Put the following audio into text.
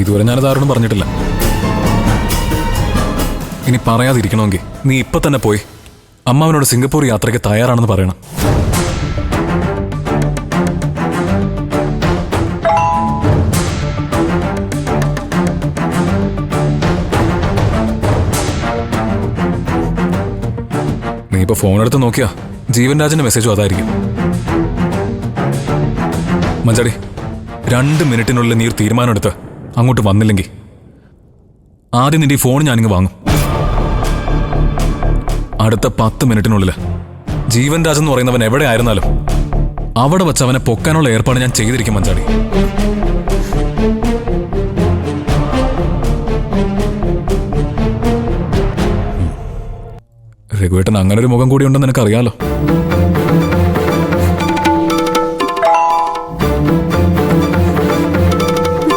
ഇതുവരെ ഞാനത് ആരോടും പറഞ്ഞിട്ടില്ല. ഇനി പറയാതിരിക്കണമെങ്കിൽ നീ ഇപ്പൊ തന്നെ പോയി അമ്മാവനോട് സിംഗപ്പൂർ യാത്രയ്ക്ക് തയ്യാറാണെന്ന് പറയണം. നീ ഇപ്പൊ ഫോൺ എടുത്ത് നോക്കിയാ ജീവൻ രാജിന്റെ മെസ്സേജും അതായിരിക്കും. മഞ്ചാടി, 2 മിനിറ്റിനുള്ളിൽ നീ ഒരു തീരുമാനം എടുത്ത് അങ്ങോട്ട് വന്നില്ലെങ്കിൽ ആദ്യം നിന്റെ ഈ ഫോൺ ഞാനിങ്ങ് വാങ്ങും. അടുത്ത 10 മിനിറ്റിനുള്ളിൽ ജീവൻ രാജ് എന്ന് പറയുന്നവൻ എവിടെ ആയിരുന്നാലും അവിടെ വച്ച് അവനെ പൊക്കാനുള്ള ഏർപ്പാട് ഞാൻ ചെയ്തിരിക്കും മഞ്ചാടി. രഘുവേട്ടൻ അങ്ങനെ ഒരു മുഖം കൂടി ഉണ്ടെന്ന് നിനക്കറിയാലോ.